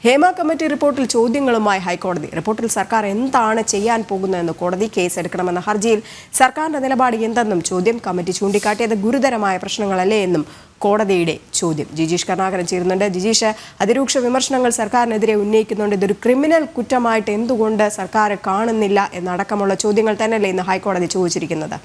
Hema committee റിപ്പോർട്ടിൽ ചോദ്യങ്ങളുമായി ഹൈക്കോടതി. റിപ്പോർട്ടിൽ സർക്കാർ എന്താണ് ചെയ്യാൻ പോകുന്നതെന്ന് കോടതി. കേസ് എടുക്കണമെന്ന ഹർജിയിൽ സർക്കാരിന്റെ നിലപാട് എന്തെന്നും ചോദ്യം. കമ്മിറ്റി ചൂണ്ടിക്കാട്ടിയത് ഗുരുതരമായ പ്രശ്നങ്ങളല്ലേ എന്നും കോടതിയുടെ ചോദ്യം. ജിജീഷ് കരുണാകരൻ ചേരുന്നുണ്ട്. ജിജീഷ്, അതിരൂക്ഷ വിമർശനങ്ങൾ സർക്കാരിനെതിരെ ഉന്നയിക്കുന്നുണ്ട്. ഇതൊരു ക്രിമിനൽ കുറ്റമായിട്ട് എന്തുകൊണ്ട് സർക്കാർ കാണുന്നില്ല എന്നടക്കമുള്ള ചോദ്യങ്ങൾ തന്നെയല്ലേ ഇന്ന് ഹൈക്കോടതി ചോദിച്ചിരിക്കുന്നത്?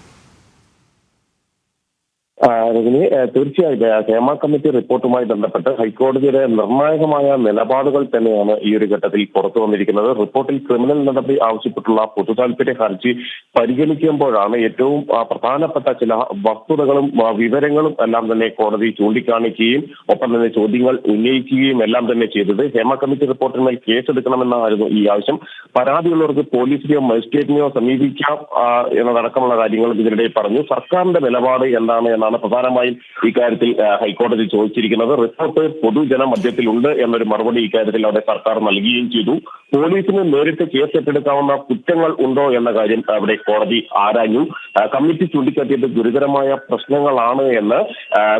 രജനി, തീർച്ചയായിട്ടും ഹേമ കമ്മിറ്റി റിപ്പോർട്ടുമായി ബന്ധപ്പെട്ട് ഹൈക്കോടതിയുടെ നിർണായകമായ നിലപാടുകൾ തന്നെയാണ് ഈ ഒരു ഘട്ടത്തിൽ പുറത്തു വന്നിരിക്കുന്നത്. റിപ്പോർട്ടിൽ ക്രിമിനൽ നടപടി ആവശ്യപ്പെട്ടുള്ള പൊതുതാൽപര്യ ഹർജി പരിഗണിക്കുമ്പോഴാണ് ഏറ്റവും പ്രധാനപ്പെട്ട ചില വസ്തുതകളും വിവരങ്ങളും എല്ലാം തന്നെ കോടതി ചൂണ്ടിക്കാണിക്കുകയും ഒപ്പം തന്നെ ചോദ്യങ്ങൾ ഉന്നയിക്കുകയും എല്ലാം തന്നെ ചെയ്തത്. ഹേമ കമ്മിറ്റി റിപ്പോർട്ടിന്മേൽ കേസെടുക്കണമെന്നായിരുന്നു ഈ ആവശ്യം. പരാതിയുള്ളവർക്ക് പോലീസിനെയോ മജിസ്ട്രേറ്റിനെയോ സമീപിക്കാം എന്നതടക്കമുള്ള കാര്യങ്ങളും ഇതിനിടെ പറഞ്ഞു. സർക്കാരിന്റെ നിലപാട് എന്താണ് എന്നാണ് പ്രധാനമായും ഇക്കാര്യത്തിൽ ഹൈക്കോടതി ചോദിച്ചിരിക്കുന്നത്. റിപ്പോർട്ട് പൊതുജന മധ്യത്തിലുണ്ട് എന്നൊരു മറുപടി ഇക്കാര്യത്തിൽ അവിടെ സർക്കാർ നൽകുകയും ചെയ്തു. പോലീസിന് നേരിട്ട് കേസ് ഏറ്റെടുക്കാവുന്ന കുറ്റങ്ങൾ ഉണ്ടോ എന്ന കാര്യം അവിടെ കോടതി ആരാഞ്ഞു. കമ്മിറ്റി ചൂണ്ടിക്കാട്ടിയത് ഗുരുതരമായ പ്രശ്നങ്ങളാണ് എന്ന്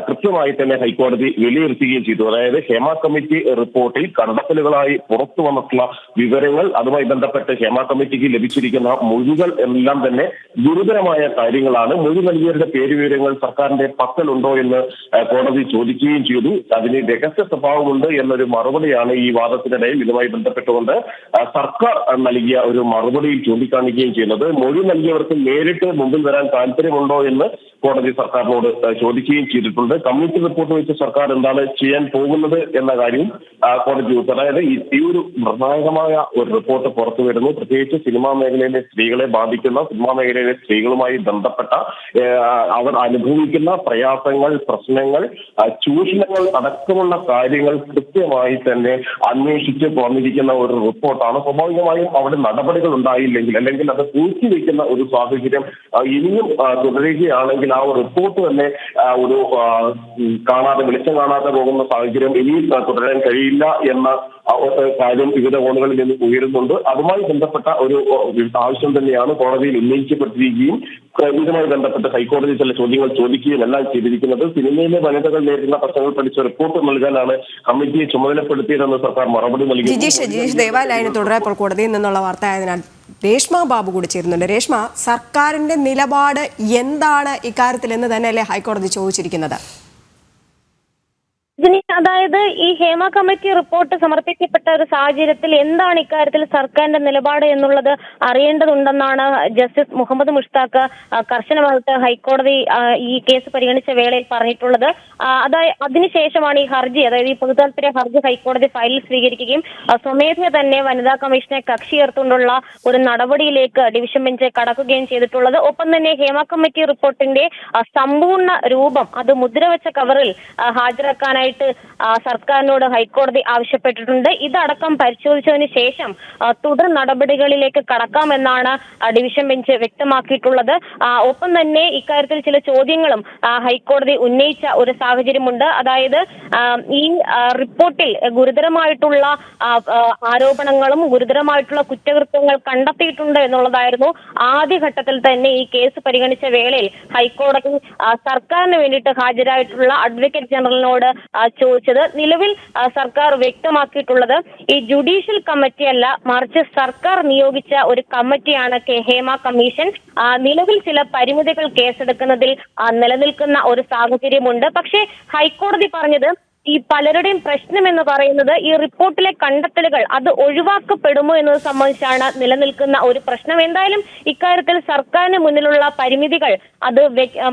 കൃത്യമായി തന്നെ ഹൈക്കോടതി വിലയിരുത്തുകയും ചെയ്തു. അതായത് ഹേമ കമ്മിറ്റി റിപ്പോർട്ടിൽ കണ്ടെത്തലുകളായി പുറത്തു വന്നിട്ടുള്ള വിവരങ്ങൾ, അതുമായി ബന്ധപ്പെട്ട് ഹേമ കമ്മിറ്റിക്ക് ലഭിച്ചിരിക്കുന്ന മൊഴികൾ എല്ലാം തന്നെ ഗുരുതരമായ കാര്യങ്ങളാണ്. മൊഴി നൽകിയവരുടെ പേര് വിവരങ്ങൾ സർക്കാരിന്റെ പക്കലുണ്ടോ എന്ന് കോടതി ചോദിക്കുകയും ചെയ്തു. അതിന് രഹസ്യ സ്വഭാവമുണ്ട് എന്നൊരു മറുപടിയാണ് ഈ വാദത്തിനിടയിൽ ഇതുമായി ബന്ധപ്പെട്ടുകൊണ്ട് സർക്കാർ നൽകിയ ഒരു മറുപടിയിൽ ചൂണ്ടിക്കാണിക്കുകയും ചെയ്യുന്നത്. മൊഴി നൽകിയവർക്ക് നേരിട്ട് മുമ്പിൽ വരാൻ താല്പര്യമുണ്ടോ എന്ന് കോടതി സർക്കാരിനോട് ചോദിക്കുകയും ചെയ്തിട്ടുണ്ട്. കമ്മിറ്റി റിപ്പോർട്ട് വെച്ച് സർക്കാർ എന്താണ് ചെയ്യാൻ പോകുന്നത് എന്ന കാര്യം കോടതി ചോദിച്ചു. അതായത് ഈ ഒരു നിർണായകമായ ഒരു റിപ്പോർട്ട് പുറത്തു വരുന്നു. പ്രത്യേകിച്ച് സിനിമാ മേഖലയിലെ സ്ത്രീകളെ ബാധിക്കുന്ന, സിനിമാ മേഖലയിലെ സ്ത്രീകളുമായി ബന്ധപ്പെട്ട അവർ അനുഭവിക്കുന്ന പ്രയാസങ്ങൾ, പ്രശ്നങ്ങൾ, ചൂഷണങ്ങൾ അടക്കമുള്ള കാര്യങ്ങൾ കൃത്യമായി തന്നെ അന്വേഷിച്ച് വന്നിരിക്കുന്ന ഒരു റിപ്പോർട്ടാണ്. സ്വാഭാവികമായും അവിടെ നടപടികൾ ഉണ്ടായില്ലെങ്കിൽ, അല്ലെങ്കിൽ അത് പൂഴ്ത്തിവെക്കുന്ന ഒരു സാഹചര്യം ഇനിയും തുടരുകയാണെങ്കിൽ ആ ഒരു റിപ്പോർട്ട് തന്നെ ഒരു വെളിച്ചം കാണാതെ പോകുന്ന സാഹചര്യം ഇനിയും തുടരാൻ കഴിയില്ല എന്ന കാര്യം വിവിധ കോണുകളിൽ നിന്ന് ഉയരുന്നുണ്ട്. അതുമായി ബന്ധപ്പെട്ട ഒരു ആവശ്യം തന്നെയാണ് കോടതിയിൽ ഉന്നയിക്കപ്പെട്ടിരിക്കുകയും ഇതുമായി ബന്ധപ്പെട്ട് ഹൈക്കോടതി ചില ചോദ്യങ്ങൾ ചോദിക്കുകയും എല്ലാം ചെയ്തിരിക്കുന്നത്. സിനിമയിലെ വനിതകൾ നേരിടുന്ന പ്രശ്നങ്ങൾ പഠിച്ച റിപ്പോർട്ട് നൽകാനാണ് കമ്മിറ്റിയെ ചുമതലപ്പെടുത്തിയതെന്ന് സർക്കാർ മറുപടി നൽകി. ജിജീഷ് ദയവായി തുടരാൻ ഇപ്പോൾ കോടതിയിൽ നിന്നുള്ള വാർത്ത ആയതിനാൽ രേഷ്മ ബാബു കൂടി ചേരുന്നുണ്ട്. രേഷ്മ, സർക്കാരിന്റെ നിലപാട് എന്താണ് ഇക്കാര്യത്തിൽ എന്ന് തന്നെയല്ലേ ഹൈക്കോടതി ചോദിച്ചിരിക്കുന്നത്? അതായത് ഈ ഹേമ കമ്മിറ്റി റിപ്പോർട്ട് സമർപ്പിക്കപ്പെട്ട ഒരു സാഹചര്യത്തിൽ എന്താണ് ഇക്കാര്യത്തിൽ സർക്കാരിന്റെ നിലപാട് എന്നുള്ളത് അറിയേണ്ടതുണ്ടെന്നാണ് ജസ്റ്റിസ് മുഹമ്മദ് മുഷ്താഖ് കർശനമായിട്ട് ഹൈക്കോടതി ഈ കേസ് പരിഗണിച്ച വേളയിൽ പറഞ്ഞിട്ടുള്ളത്. അതിനുശേഷമാണ് ഈ ഹർജി, അതായത് ഈ പൊതുതാൽപര്യ ഹർജി ഹൈക്കോടതി ഫയലിൽ സ്വീകരിക്കുകയും സ്വമേധയാ തന്നെ വനിതാ കമ്മീഷനെ കക്ഷി ചേർത്തുകൊണ്ടുള്ള ഒരു നടപടിയിലേക്ക് ഡിവിഷൻ ബെഞ്ച് കടക്കുകയും ചെയ്തിട്ടുള്ളത്. ഒപ്പം തന്നെ ഹേമ കമ്മിറ്റി റിപ്പോർട്ടിന്റെ സമ്പൂർണ്ണ രൂപം അത് മുദ്രവെച്ച കവറിൽ ഹാജരാക്കാനായിട്ട് സർക്കാരിനോട് ഹൈക്കോടതി ആവശ്യപ്പെട്ടിട്ടുണ്ട്. ഇതടക്കം പരിശോധിച്ചതിന് ശേഷം തുടർ നടപടികളിലേക്ക് കടക്കാമെന്നാണ് ഡിവിഷൻ ബെഞ്ച് വ്യക്തമാക്കിയിട്ടുള്ളത്. ഒപ്പം തന്നെ ഇക്കാര്യത്തിൽ ചില ചോദ്യങ്ങളും ഹൈക്കോടതി ഉന്നയിച്ച ഒരു സാഹചര്യമുണ്ട്. അതായത് ഈ റിപ്പോർട്ടിൽ ഗുരുതരമായിട്ടുള്ള ആരോപണങ്ങളും ഗുരുതരമായിട്ടുള്ള കുറ്റകൃത്യങ്ങൾ കണ്ടെത്തിയിട്ടുണ്ട് എന്നുള്ളതായിരുന്നു ആദ്യഘട്ടത്തിൽ തന്നെ ഈ കേസ് പരിഗണിച്ച വേളയിൽ ഹൈക്കോടതി സർക്കാരിന് വേണ്ടിയിട്ട് ഹാജരായിട്ടുള്ള അഡ്വക്കേറ്റ് ജനറലിനോട് ചോദിച്ചത്. നിലവിൽ സർക്കാർ വ്യക്തമാക്കിയിട്ടുള്ളത് ഈ ജുഡീഷ്യൽ കമ്മിറ്റി അല്ല, മറിച്ച് സർക്കാർ നിയോഗിച്ച ഒരു കമ്മിറ്റിയാണ് ഹേമ കമ്മീഷൻ. നിലവിൽ ചില പരിമിതികൾ കേസെടുക്കുന്നതിൽ നിലനിൽക്കുന്ന ഒരു സാഹചര്യമുണ്ട്. പക്ഷേ ഹൈക്കോടതി പറഞ്ഞത് ഈ പലരുടെയും പ്രശ്നം എന്ന് പറയുന്നത് ഈ റിപ്പോർട്ടിലെ കണ്ടെത്തലുകൾ അത് ഒഴിവാക്കപ്പെടുമോ എന്നത് സംബന്ധിച്ചാണ് നിലനിൽക്കുന്ന ഒരു പ്രശ്നം. എന്തായാലും ഇക്കാര്യത്തിൽ സർക്കാരിന് മുന്നിലുള്ള പരിമിതികൾ അത്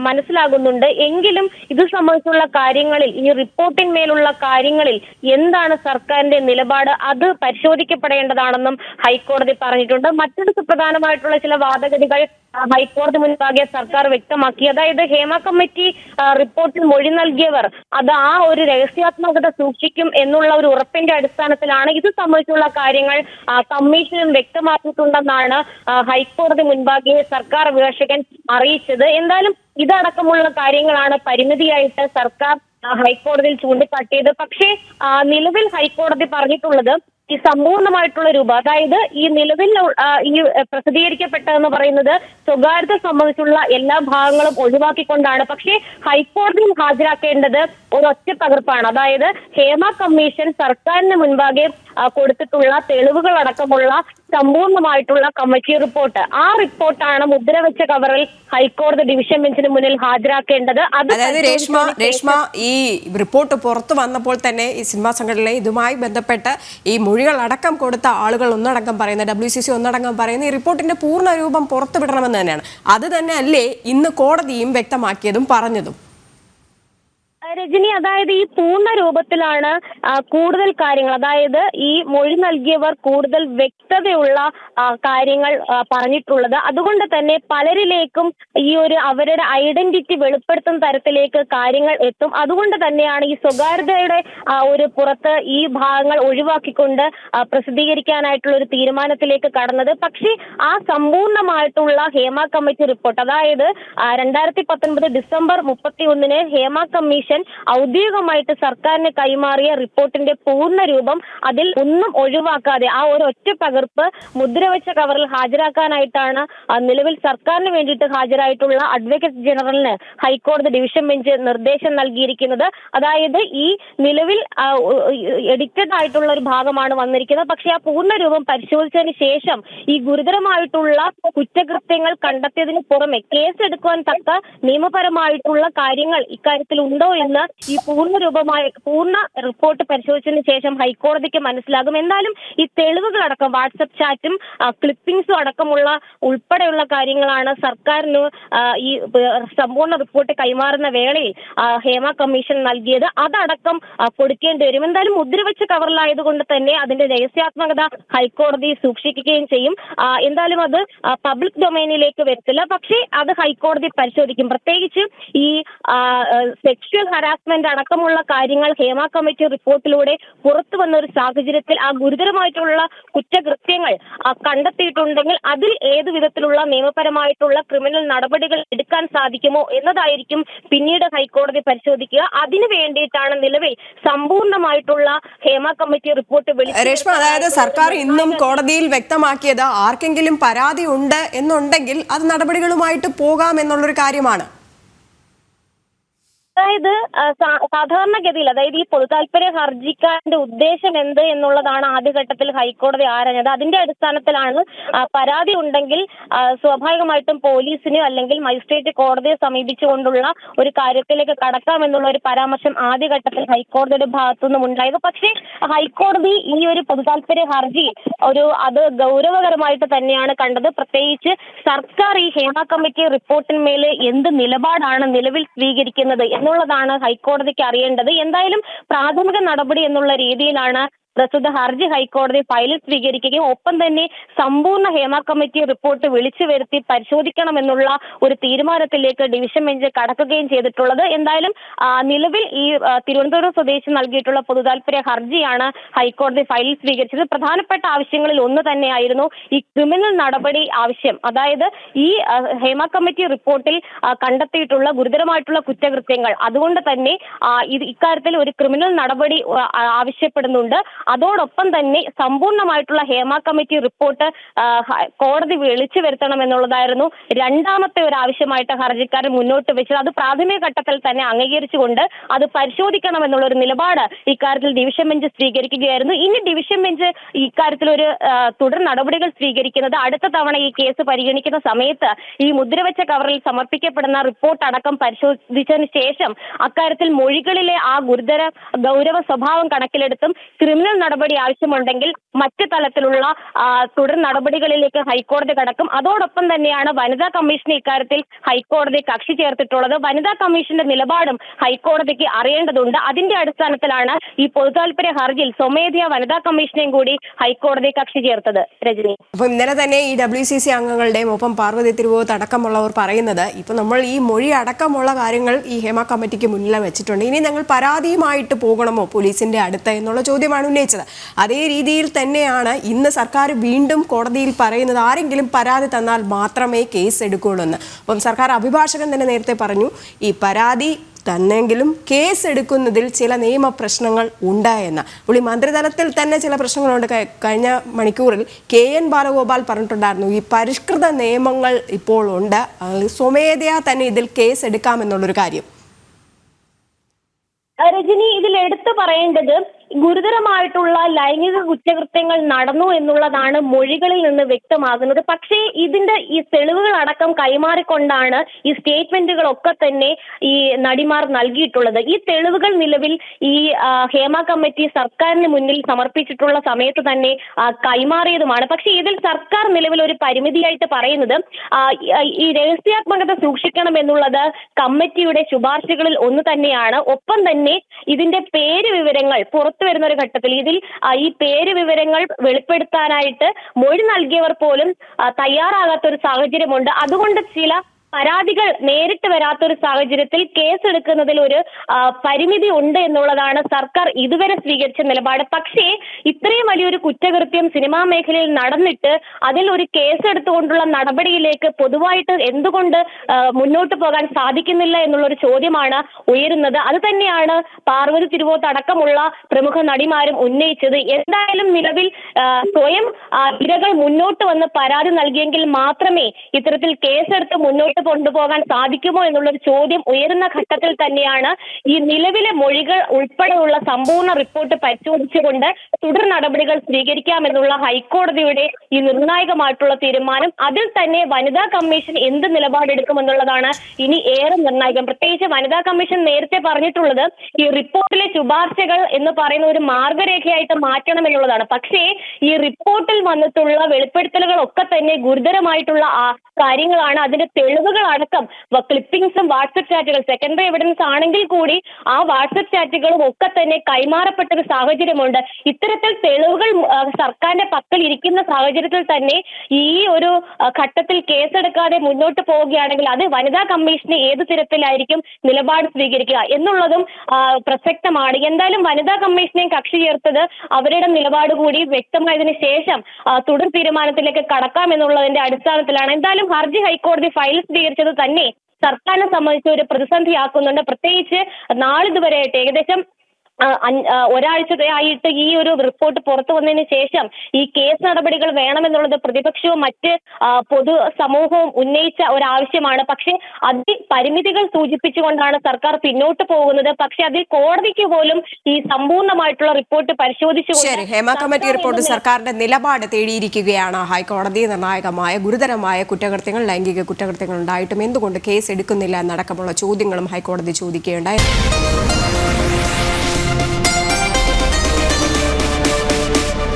മനസ്സിലാകുന്നുണ്ട്. എങ്കിലും ഇത് സംബന്ധിച്ചുള്ള കാര്യങ്ങളിൽ, ഈ റിപ്പോർട്ടിന്മേലുള്ള കാര്യങ്ങളിൽ എന്താണ് സർക്കാരിന്റെ നിലപാട്, അത് പരിശോധിക്കപ്പെടേണ്ടതാണെന്നും ഹൈക്കോടതി പറഞ്ഞിട്ടുണ്ട്. മറ്റൊരു സുപ്രധാനമായിട്ടുള്ള ചില വാദഗതികൾ ഹൈക്കോടതി മുൻപാകെ സർക്കാർ വ്യക്തമാക്കി. അതായത് ഹേമ കമ്മിറ്റി റിപ്പോർട്ടിൽ മൊഴി നൽകിയവർ അത് ആ ഒരു രഹസ്യാത്മകത സൂക്ഷിക്കും എന്നുള്ള ഒരു ഉറപ്പിന്റെ അടിസ്ഥാനത്തിലാണ് ഇത് സംബന്ധിച്ചുള്ള കാര്യങ്ങൾ കമ്മീഷനും വ്യക്തമാക്കിയിട്ടുണ്ടെന്നാണ് ഹൈക്കോടതി മുൻപാകെ സർക്കാർ അഭിഭാഷകൻ അറിയിച്ചത്. എന്തായാലും ഇതടക്കമുള്ള കാര്യങ്ങളാണ് പരിമിതിയായിട്ട് സർക്കാർ ഹൈക്കോടതിയിൽ ചൂണ്ടിക്കാട്ടിയത്. പക്ഷേ നിലവിൽ ഹൈക്കോടതി പറഞ്ഞിട്ടുള്ളത് ഈ സമ്പൂർണ്ണമായിട്ടുള്ള രൂപം, അതായത് ഈ നിലവിൽ ഈ പ്രസിദ്ധീകരിക്കപ്പെട്ടതെന്ന് പറയുന്നത് സ്വകാര്യത സംബന്ധിച്ചുള്ള എല്ലാ ഭാഗങ്ങളും ഒഴിവാക്കിക്കൊണ്ടാണ്. പക്ഷേ ഹൈക്കോടതിയിൽ ഹാജരാക്കേണ്ടത് ഒരൊറ്റ പകർപ്പാണ്. അതായത് ഹേമ കമ്മീഷൻ സർക്കാരിന് മുൻപാകെ കൊടുത്തിട്ടുള്ള തെളിവുകളടക്കമുള്ള സമ്പൂർണ്ണമായിട്ടുള്ള കമ്മിറ്റി റിപ്പോർട്ട്. ആ റിപ്പോർട്ടാണ് മുദ്രവെച്ച കവറിൽ ഹൈക്കോടതി ഡിവിഷൻ ബെഞ്ചിന് മുന്നിൽ ഹാജരാക്കേണ്ടത്. അതായത് രേഷ്മ ഈ റിപ്പോർട്ട് പുറത്തു വന്നപ്പോൾ തന്നെ ഈ സിനിമാ സംഘടനയിലെ ഇതുമായി ബന്ധപ്പെട്ട് ഈ മൊഴികൾ അടക്കം കൊടുത്ത ആളുകൾ ഒന്നടങ്കം പറയുന്ന WCC ഒന്നടങ്കം പറയുന്ന ഈ റിപ്പോർട്ടിന്റെ പൂർണ്ണ രൂപം പുറത്തുവിടണമെന്ന് തന്നെയാണ്. അത് തന്നെ അല്ലേ ഇന്ന് കോടതിയും വ്യക്തമാക്കിയതും പറഞ്ഞതും? രജനി, അതായത് ഈ പൂർണ്ണ രൂപത്തിലാണ് കൂടുതൽ കാര്യങ്ങൾ, അതായത് ഈ മൊഴി നൽകിയവർ കൂടുതൽ വ്യക്തതയുള്ള കാര്യങ്ങൾ പറഞ്ഞിട്ടുള്ളത്. അതുകൊണ്ട് തന്നെ പലരിലേക്കും ഈ ഒരു അവരുടെ ഐഡന്റിറ്റി വെളിപ്പെടുത്തുന്ന തരത്തിലേക്ക് കാര്യങ്ങൾ എത്തും. അതുകൊണ്ട് തന്നെയാണ് ഈ സ്വകാര്യതയുടെ ഒരു പുറത്ത് ഈ ഭാഗങ്ങൾ ഒഴിവാക്കിക്കൊണ്ട് പ്രസിദ്ധീകരിക്കാനായിട്ടുള്ള ഒരു തീരുമാനത്തിലേക്ക് കടന്നത്. പക്ഷേ ആ സമ്പൂർണ്ണമായിട്ടുള്ള ഹേമ കമ്മിറ്റി റിപ്പോർട്ട്, അതായത് 2019 ഡിസംബർ 31 ഹേമ കമ്മീഷൻ ഔദ്യോഗികമായിട്ട് സർക്കാരിന് കൈമാറിയ റിപ്പോർട്ടിന്റെ പൂർണ്ണ രൂപം, അതിൽ ഒന്നും ഒഴിവാക്കാതെ ആ ഒരു ഒറ്റ പകർപ്പ് മുദ്രവെച്ച കവറിൽ ഹാജരാക്കാനായിട്ടാണ് നിലവിൽ സർക്കാരിന് വേണ്ടിയിട്ട് ഹാജരായിട്ടുള്ള അഡ്വക്കേറ്റ് ജനറലിന് ഹൈക്കോടതി ഡിവിഷൻ ബെഞ്ച് നിർദ്ദേശം നൽകിയിരിക്കുന്നത്. അതായത് ഈ നിലവിൽ എഡിറ്റഡ് ആയിട്ടുള്ള ഒരു ഭാഗമാണ് വന്നിരിക്കുന്നത്. പക്ഷെ ആ പൂർണ്ണ രൂപം പരിശോധിച്ചതിന് ശേഷം ഈ ഗുരുതരമായിട്ടുള്ള കുറ്റകൃത്യങ്ങൾ കണ്ടെത്തിയതിന് പുറമെ കേസെടുക്കുവാൻ തക്ക നിയമപരമായിട്ടുള്ള കാര്യങ്ങൾ ഇക്കാര്യത്തിൽ ഉണ്ടോ എന്ന് ഈ പൂർണ്ണ റിപ്പോർട്ട് പരിശോധിച്ചതിന് ശേഷം ഹൈക്കോടതിക്ക് മനസ്സിലാകും. എന്തായാലും ഈ തെളിവുകളടക്കം വാട്സപ്പ് ചാറ്റും ക്ലിപ്പിംഗ്സും അടക്കമുള്ള ഉൾപ്പെടെയുള്ള കാര്യങ്ങളാണ് സർക്കാരിന് ഈ സമ്പൂർണ്ണ റിപ്പോർട്ട് കൈമാറുന്ന വേളയിൽ ഹേമ കമ്മീഷൻ നൽകിയത്. അതടക്കം കൊടുക്കേണ്ടി വരും. എന്തായാലും മുദ്രവെച്ച കവറിലായതുകൊണ്ട് തന്നെ അതിന്റെ രഹസ്യാത്മകത ഹൈക്കോടതി സൂക്ഷിക്കുകയും ചെയ്യും. എന്തായാലും അത് പബ്ലിക് ഡൊമൈനിലേക്ക് വരത്തില്ല. പക്ഷേ അത് ഹൈക്കോടതി പരിശോധിക്കും. പ്രത്യേകിച്ച് ഈ സെക്ഷൽ ഹരാസ്മെന്റ് അടക്കമുള്ള കാര്യങ്ങൾ ഹേമ കമ്മിറ്റി റിപ്പോർട്ടിലൂടെ പുറത്തു വന്ന ഒരു സാഹചര്യത്തിൽ ആ ഗുരുതരമായിട്ടുള്ള കുറ്റകൃത്യങ്ങൾ കണ്ടെത്തിയിട്ടുണ്ടെങ്കിൽ അതിൽ ഏതു വിധത്തിലുള്ള നിയമപരമായിട്ടുള്ള ക്രിമിനൽ നടപടികൾ എടുക്കാൻ സാധിക്കുമോ എന്നതായിരിക്കും പിന്നീട് ഹൈക്കോടതി പരിശോധിക്കുക. അതിനു വേണ്ടിയിട്ടാണ് നിലവിൽ സമ്പൂർണ്ണമായിട്ടുള്ള ഹേമ കമ്മിറ്റി റിപ്പോർട്ട് രേഷ്മ, അതായത് സർക്കാർ ഇന്നും കോടതിയിൽ വ്യക്തമാക്കിയത് ആർക്കെങ്കിലും പരാതി ഉണ്ട് എന്നുണ്ടെങ്കിൽ അത് നടപടികളുമായിട്ട് പോകാം എന്നുള്ളൊരു കാര്യമാണ്. അതായത് സാധാരണഗതിയിൽ, അതായത് ഈ പൊതുതാൽപര്യ ഹർജിക്കാരന്റെ ഉദ്ദേശം എന്ത് എന്നുള്ളതാണ് ആദ്യഘട്ടത്തിൽ ഹൈക്കോടതി ആരാഞ്ഞത്. അതിന്റെ അടിസ്ഥാനത്തിലാണ് പരാതി ഉണ്ടെങ്കിൽ സ്വാഭാവികമായിട്ടും പോലീസിനെ അല്ലെങ്കിൽ മജിസ്ട്രേറ്റ് കോടതിയെ സമീപിച്ചുകൊണ്ടുള്ള ഒരു കാര്യത്തിലേക്ക് കടക്കാമെന്നുള്ള ഒരു പരാമർശം ആദ്യഘട്ടത്തിൽ ഹൈക്കോടതിയുടെ ഭാഗത്തുനിന്നും ഉണ്ടായത്. പക്ഷേ ഹൈക്കോടതി ഈ ഒരു പൊതുതാൽപര്യ ഹർജി അത് ഗൗരവകരമായിട്ട് തന്നെയാണ് കണ്ടത്. പ്രത്യേകിച്ച് സർക്കാർ ഈ ഹേമ കമ്മിറ്റി റിപ്പോർട്ടിന്മേൽ എന്ത് നിലപാടാണ് നിലവിൽ സ്വീകരിക്കുന്നത് എന്നുള്ളതാണ് ഹൈക്കോടതിക്ക് അറിയേണ്ടത്. എന്തായാലും പ്രാഥമിക നടപടി എന്നുള്ള രീതിയിലാണ് പ്രസ്തുത ഹർജി ഹൈക്കോടതി ഫയലിൽ സ്വീകരിക്കുകയും ഒപ്പം തന്നെ സമ്പൂർണ്ണ ഹേമ കമ്മിറ്റി റിപ്പോർട്ട് വിളിച്ചു വരുത്തി പരിശോധിക്കണമെന്നുള്ള ഒരു തീരുമാനത്തിലേക്ക് ഡിവിഷൻ ബെഞ്ച് കടക്കുകയും ചെയ്തിട്ടുള്ളത്. എന്തായാലും നിലവിൽ ഈ തിരുവനന്തപുരം സ്വദേശി നൽകിയിട്ടുള്ള പൊതുതാൽപര്യ ഹർജിയാണ് ഹൈക്കോടതി ഫയലിൽ സ്വീകരിച്ചത്. പ്രധാനപ്പെട്ട ആവശ്യങ്ങളിൽ ഒന്ന് തന്നെയായിരുന്നു ഈ ക്രിമിനൽ നടപടി ആവശ്യം. അതായത് ഈ ഹേമ കമ്മിറ്റി റിപ്പോർട്ടിൽ കണ്ടെത്തിയിട്ടുള്ള ഗുരുതരമായിട്ടുള്ള കുറ്റകൃത്യങ്ങൾ, അതുകൊണ്ട് തന്നെ ഇക്കാര്യത്തിൽ ഒരു ക്രിമിനൽ നടപടി ആവശ്യപ്പെടുന്നുണ്ട്. അതോടൊപ്പം തന്നെ സമ്പൂർണ്ണമായിട്ടുള്ള ഹേമ കമ്മിറ്റി റിപ്പോർട്ട് കോടതി വിളിച്ചു വരുത്തണം എന്നുള്ളതായിരുന്നു രണ്ടാമത്തെ ഒരു ആവശ്യമായിട്ട് ഹർജിക്കാരൻ മുന്നോട്ട് വെച്ചത്. അത് പ്രാഥമിക ഘട്ടത്തിൽ തന്നെ അംഗീകരിച്ചുകൊണ്ട് അത് പരിശോധിക്കണം എന്നുള്ള ഒരു നിലപാട് ഇക്കാര്യത്തിൽ ഡിവിഷൻ ബെഞ്ച് സ്വീകരിക്കുകയായിരുന്നു. ഇനി ഡിവിഷൻ ബെഞ്ച് ഇക്കാര്യത്തിൽ ഒരു തുടർ നടപടികൾ സ്വീകരിക്കുന്നത് അടുത്ത തവണ ഈ കേസ് പരിഗണിക്കുന്ന സമയത്ത് ഈ മുദ്രവെച്ച കവറിൽ സമർപ്പിക്കപ്പെടുന്ന റിപ്പോർട്ട് അടക്കം പരിശോധിച്ചതിന് ശേഷം അക്കാര്യത്തിൽ മൊഴികളിലെ ആ ഗൗരവ സ്വഭാവം കണക്കിലെടുത്തും ക്രിമിനൽ നടപടി ആവശ്യമുണ്ടെങ്കിൽ മറ്റ് തലത്തിലുള്ള തുടർ നടപടികളിലേക്ക് ഹൈക്കോടതി കടക്കും. അതോടൊപ്പം തന്നെയാണ് വനിതാ കമ്മീഷന് ഇക്കാര്യത്തിൽ ഹൈക്കോടതി കക്ഷി ചേർത്തിട്ടുള്ളത്. വനിതാ കമ്മീഷന്റെ നിലപാടും ഹൈക്കോടതിക്ക് അറിയേണ്ടതുണ്ട്. അതിന്റെ അടിസ്ഥാനത്തിലാണ് ഈ പൊതുതാൽപര്യ ഹർജിയിൽ സ്വമേധയാ വനിതാ കമ്മീഷനെയും കൂടി ഹൈക്കോടതി കക്ഷി ചേർത്തത്. രജനി, അപ്പൊ ഇന്നലെ തന്നെ ഈ WCC അംഗങ്ങളുടെയും ഒപ്പം പാർവതി തിരുവോത്ത് അടക്കമുള്ളവർ പറയുന്നത് ഇപ്പൊ നമ്മൾ ഈ മൊഴി അടക്കമുള്ള കാര്യങ്ങൾ ഈ ഹേമ കമ്മിറ്റിക്ക് മുന്നിൽ വെച്ചിട്ടുണ്ട്. ഇനി ഞങ്ങൾ പരാതിയുമായിട്ട് പോകണമോ പോലീസിന്റെ അടുത്ത് എന്നുള്ള ചോദ്യമാണ് ഉന്നയിച്ചത്. അതേ രീതിയിൽ തന്നെയാണ് ഇന്ന് സർക്കാർ വീണ്ടും കോടതിയിൽ പറയുന്നത് ആരെങ്കിലും പരാതി തന്നാൽ മാത്രമേ കേസ് എടുക്കുകയുള്ളൂ എന്ന്. അപ്പം സർക്കാർ അഭിഭാഷകൻ തന്നെ നേരത്തെ പറഞ്ഞു ഈ പരാതി തന്നെങ്കിലും കേസ് എടുക്കുന്നതിൽ ചില നിയമ പ്രശ്നങ്ങൾ ഉണ്ടായെന്ന്. പുള്ളി മന്ത്രിതലത്തിൽ തന്നെ ചില പ്രശ്നങ്ങളുണ്ട്. കഴിഞ്ഞ മണിക്കൂറിൽ KN ബാലഗോപാൽ പറഞ്ഞിട്ടുണ്ടായിരുന്നു ഈ പരിഷ്കൃത നിയമങ്ങൾ ഇപ്പോൾ ഉണ്ട്, സ്വമേധയാ തന്നെ ഇതിൽ കേസ് എടുക്കാമെന്നുള്ളൊരു കാര്യം. രജനി, ഇതിൽ എടുത്തു പറയേണ്ടത് ഗുരുതരമായിട്ടുള്ള ലൈംഗിക കുറ്റകൃത്യങ്ങൾ നടന്നു എന്നുള്ളതാണ് മൊഴികളിൽ നിന്ന് വ്യക്തമാകുന്നത്. പക്ഷേ ഇതിന്റെ ഈ തെളിവുകൾ അടക്കം കൈമാറിക്കൊണ്ടാണ് ഈ സ്റ്റേറ്റ്മെന്റുകളൊക്കെ തന്നെ ഈ നടിമാർ നൽകിയിട്ടുള്ളത്. ഈ തെളിവുകൾ നിലവിൽ ഈ ഹേമ കമ്മിറ്റി സർക്കാരിന് മുന്നിൽ സമർപ്പിച്ചിട്ടുള്ള സമയത്ത് തന്നെ കൈമാറിയതുമാണ്. പക്ഷേ ഇതിൽ സർക്കാർ നിലവിൽ ഒരു പരിമിതിയായിട്ട് പറയുന്നത് ഈ രഹസ്യാത്മകത സൂക്ഷിക്കണം എന്നുള്ളത് കമ്മിറ്റിയുടെ ശുപാർശകളിൽ ഒന്ന് തന്നെയാണ്. ഒപ്പം തന്നെ ഇതിന്റെ പേര് വിവരങ്ങൾ പുറത്തു വരുന്ന ഒരു ഘട്ടത്തിൽ ഇതിൽ ഈ പേര് വിവരങ്ങൾ വെളിപ്പെടുത്താനായിട്ട് മൊഴി നൽകിയവർ പോലും തയ്യാറാകാത്ത ഒരു സാഹചര്യമുണ്ട്. അതുകൊണ്ട് ചില പരാതികൾ നേരിട്ട് വരാത്തൊരു സാഹചര്യത്തിൽ കേസെടുക്കുന്നതിൽ ഒരു പരിമിതി ഉണ്ട് എന്നുള്ളതാണ് സർക്കാർ ഇതുവരെ സ്വീകരിച്ച നിലപാട്. പക്ഷേ ഇത്രയും വലിയൊരു കുറ്റകൃത്യം സിനിമാ മേഖലയിൽ നടന്നിട്ട് അതിൽ ഒരു കേസെടുത്തുകൊണ്ടുള്ള നടപടിയിലേക്ക് പൊതുവായിട്ട് എന്തുകൊണ്ട് മുന്നോട്ട് പോകാൻ സാധിക്കുന്നില്ല എന്നുള്ളൊരു ചോദ്യമാണ് ഉയരുന്നത്. അത് തന്നെയാണ് പാർവതി തിരുവോത്ത് അടക്കമുള്ള പ്രമുഖ നടിമാരും ഉന്നയിച്ചത്. എന്തായാലും നിലവിൽ സ്വയം ഇരകൾ മുന്നോട്ട് വന്ന് പരാതി നൽകിയെങ്കിൽ മാത്രമേ ഇത്തരത്തിൽ കേസെടുത്ത് മുന്നോട്ട് കൊണ്ടുപോകാൻ സാധിക്കുമോ എന്നുള്ളൊരു ചോദ്യം ഉയരുന്ന ഘട്ടത്തിൽ തന്നെയാണ് ഈ നിലവിലെ മൊഴികൾ ഉൾപ്പെടെയുള്ള സമ്പൂർണ്ണ റിപ്പോർട്ട് പരിശോധിച്ചുകൊണ്ട് തുടർ നടപടികൾ സ്വീകരിക്കാമെന്നുള്ള ഹൈക്കോടതിയുടെ ഈ നിർണായകമായിട്ടുള്ള തീരുമാനം. അതിൽ തന്നെ വനിതാ കമ്മീഷൻ എന്ത് നിലപാടെടുക്കുമെന്നുള്ളതാണ് ഇനി ഏറെ നിർണായകം. പ്രത്യേകിച്ച് വനിതാ കമ്മീഷൻ നേരത്തെ പറഞ്ഞിട്ടുള്ളത് ഈ റിപ്പോർട്ടിലെ ശുപാർശകൾ എന്ന് പറയുന്ന ഒരു മാർഗരേഖയായിട്ട് മാറ്റണം എന്നുള്ളതാണ്. പക്ഷേ ഈ റിപ്പോർട്ടിൽ വന്നിട്ടുള്ള വെളിപ്പെടുത്തലുകളൊക്കെ തന്നെ ഗുരുതരമായിട്ടുള്ള കാര്യങ്ങളാണ്. അതിന്റെ തെളിവുകൾ അടക്കം ക്ലിപ്പിംഗ്സും വാട്സപ്പ് ചാറ്റുകൾ സെക്കൻഡറി എവിഡൻസ് ആണെങ്കിൽ കൂടി ആ വാട്സപ്പ് ചാറ്റുകളും ഒക്കെ തന്നെ കൈമാറപ്പെട്ട ഒരു സാഹചര്യമുണ്ട്. ഇത്തരത്തിൽ തെളിവുകൾ സർക്കാരിന്റെ പക്കൽ ഇരിക്കുന്ന സാഹചര്യത്തിൽ തന്നെ ഈ ഒരു ഘട്ടത്തിൽ കേസെടുക്കാതെ മുന്നോട്ട് പോവുകയാണെങ്കിൽ അത് വനിതാ കമ്മീഷന് ഏത് തരത്തിലായിരിക്കും നിലപാട് സ്വീകരിക്കുക എന്നുള്ളതും പ്രസക്തമാണ്. എന്തായാലും വനിതാ കമ്മീഷനെയും കക്ഷി ചേർത്തത് അവരുടെ നിലപാട് കൂടി വ്യക്തമായതിനു ശേഷം തുടർ തീരുമാനത്തിലേക്ക് കടക്കാം എന്നുള്ളതിന്റെ അടിസ്ഥാനത്തിലാണ്. എന്തായാലും ഹർജി ഹൈക്കോടതി ഫയൽ സ്വീകരിച്ചത് തന്നെ സർക്കാരിനെ സംബന്ധിച്ച് ഒരു പ്രതിസന്ധിയാക്കുന്നുണ്ട്. പ്രത്യേകിച്ച് നാളിതുവരെയായിട്ട് ഏകദേശം ഒരാഴ്ചയായിട്ട് ഈ ഒരു റിപ്പോർട്ട് പുറത്തു വന്നതിന് ശേഷം ഈ കേസ് നടപടികൾ വേണമെന്നുള്ളത് പ്രതിപക്ഷവും മറ്റ് പൊതു സമൂഹവും ഉന്നയിച്ച ഒരാവശ്യമാണ്. പക്ഷെ അതിൽ പരിമിതികൾ സൂചിപ്പിച്ചുകൊണ്ടാണ് സർക്കാർ പിന്നോട്ട് പോകുന്നത്. പക്ഷെ അതിൽ കോടതിക്ക് പോലും ഈ സമ്പൂർണ്ണമായിട്ടുള്ള റിപ്പോർട്ട് പരിശോധിച്ചുകൊണ്ട് ഹേമ കമ്മിറ്റി റിപ്പോർട്ട് സർക്കാരിന്റെ നിലപാട് തേടിയിരിക്കുകയാണ് ഹൈക്കോടതി. നിർണായകമായ ഗുരുതരമായ കുറ്റകൃത്യങ്ങൾ, ലൈംഗിക കുറ്റകൃത്യങ്ങൾ ഉണ്ടായിട്ടും എന്തുകൊണ്ട് കേസ് എടുക്കുന്നില്ല എന്നടക്കമുള്ള ചോദ്യങ്ങളും ഹൈക്കോടതി ചോദിക്കുകയുണ്ടായി.